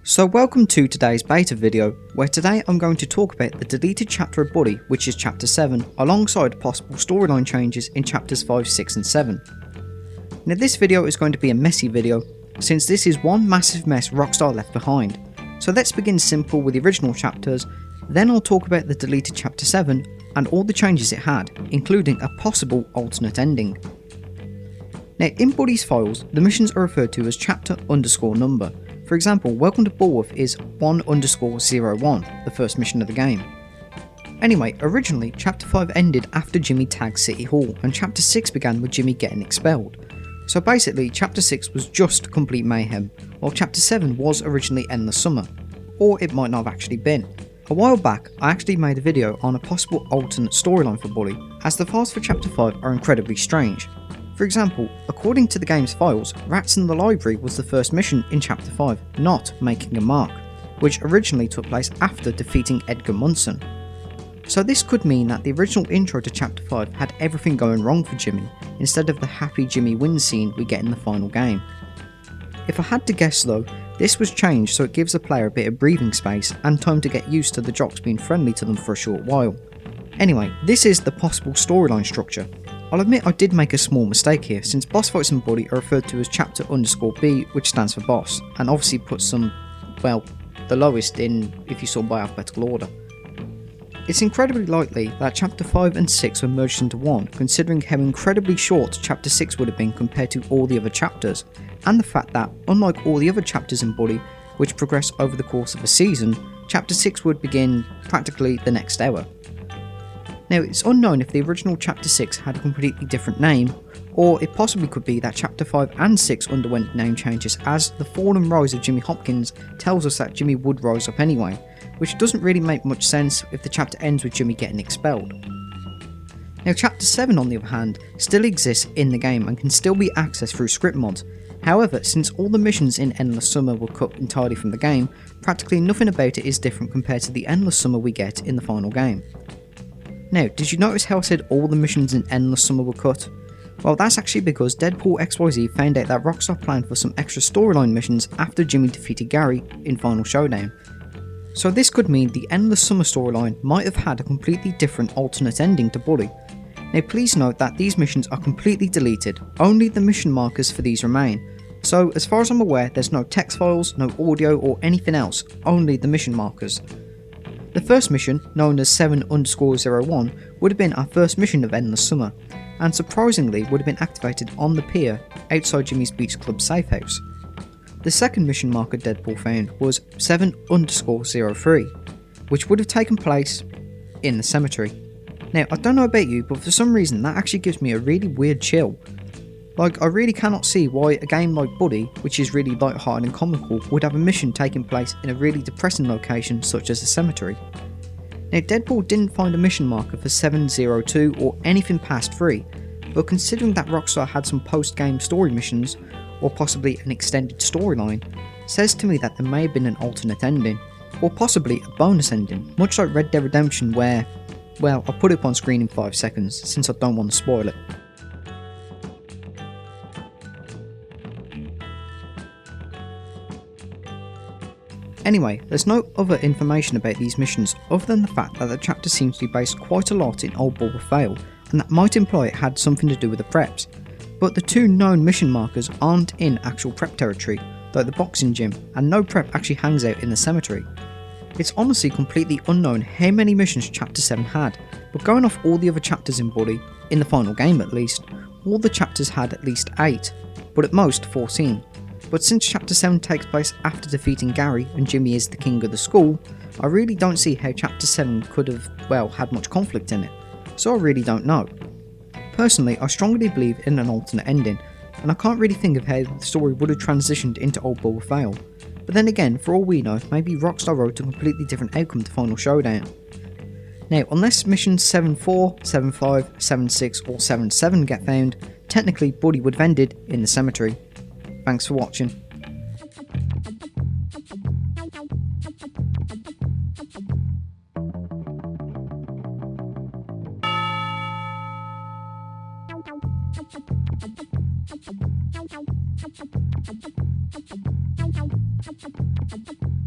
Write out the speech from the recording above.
So welcome to today's beta video, where today I'm going to talk about the deleted chapter of Bully, which is chapter 7, alongside possible storyline changes in chapters 5, 6 and 7. Now this video is going to be a messy video, since this is one massive mess Rockstar left behind. So let's begin simple with the original chapters, then I'll talk about the deleted chapter 7 and all the changes it had, including a possible alternate ending. Now in Bully's files, the missions are referred to as chapter_number. For example, Welcome to Bullworth is 1_01, the first mission of the game. Anyway, originally chapter 5 ended after Jimmy tagged City Hall, and chapter 6 began with Jimmy getting expelled. So basically, chapter 6 was just complete mayhem, while chapter 7 was originally Endless Summer, or it might not have actually been. A while back, I actually made a video on a possible alternate storyline for Bully, as the files for chapter 5 are incredibly strange. For example, according to the game's files, Rats in the Library was the first mission in chapter 5, not Making a Mark, which originally took place after defeating Edgar Munson. So this could mean that the original intro to chapter 5 had everything going wrong for Jimmy, instead of the happy Jimmy wins scene we get in the final game. If I had to guess though, this was changed so it gives the player a bit of breathing space and time to get used to the jocks being friendly to them for a short while. Anyway, this is the possible storyline structure. I'll admit I did make a small mistake here, since boss fights in Bully are referred to as chapter_B, which stands for boss, and obviously puts some, well, the lowest in if you sort by alphabetical order. It's incredibly likely that chapter 5 and 6 were merged into one, considering how incredibly short chapter 6 would have been compared to all the other chapters, and the fact that, unlike all the other chapters in Bully, which progress over the course of a season, chapter 6 would begin practically the next hour. Now, it's unknown if the original chapter 6 had a completely different name, or it possibly could be that chapter 5 and 6 underwent name changes, as the fall and rise of Jimmy Hopkins tells us that Jimmy would rise up anyway, which doesn't really make much sense if the chapter ends with Jimmy getting expelled. Now chapter 7 on the other hand still exists in the game and can still be accessed through script mods. However, since all the missions in Endless Summer were cut entirely from the game, practically nothing about it is different compared to the Endless Summer we get in the final game. Now, did you notice how I said all the missions in Endless Summer were cut? Well, that's actually because DeadpoolXYZ found out that Rockstar planned for some extra storyline missions after Jimmy defeated Gary in Final Showdown. So this could mean the Endless Summer storyline might have had a completely different alternate ending to Bully. Now please note that these missions are completely deleted, only the mission markers for these remain. So as far as I'm aware, there's no text files, no audio or anything else, only the mission markers. The first mission, known as 7_01, would have been our first mission of Endless Summer, and surprisingly would have been activated on the pier outside Jimmy's Beach Club safe house. The second mission marker Deadpool found was 7_03, which would have taken place in the cemetery. Now I don't know about you, but for some reason that actually gives me a really weird chill. Like, I really cannot see why a game like Bully, which is really light-hearted and comical, would have a mission taking place in a really depressing location such as a cemetery. Now Deadpool didn't find a mission marker for 702 or anything past 3, but considering that Rockstar had some post-game story missions, or possibly an extended storyline, says to me that there may have been an alternate ending, or possibly a bonus ending, much like Red Dead Redemption where, well, I'll put it up on screen in 5 seconds since I don't want to spoil it. Anyway, there's no other information about these missions other than the fact that the chapter seems to be based quite a lot in Old Bullworth Vale, and that might imply it had something to do with the preps. But the two known mission markers aren't in actual prep territory, like the boxing gym, and no prep actually hangs out in the cemetery. It's honestly completely unknown how many missions chapter 7 had, but going off all the other chapters in Bully, in the final game at least, all the chapters had at least 8, but at most 14. But since chapter 7 takes place after defeating Gary and Jimmy is the king of the school, I really don't see how chapter 7 could have, well, had much conflict in it, so I really don't know. Personally, I strongly believe in an alternate ending, and I can't really think of how the story would have transitioned into Old Bullworth Vale. But then again, for all we know, maybe Rockstar wrote a completely different outcome to Final Showdown. Now, unless missions 7.4, 7.5, 7.6 or 7.7 get found, technically Bully would have ended in the cemetery. Thanks for watching. Thank you.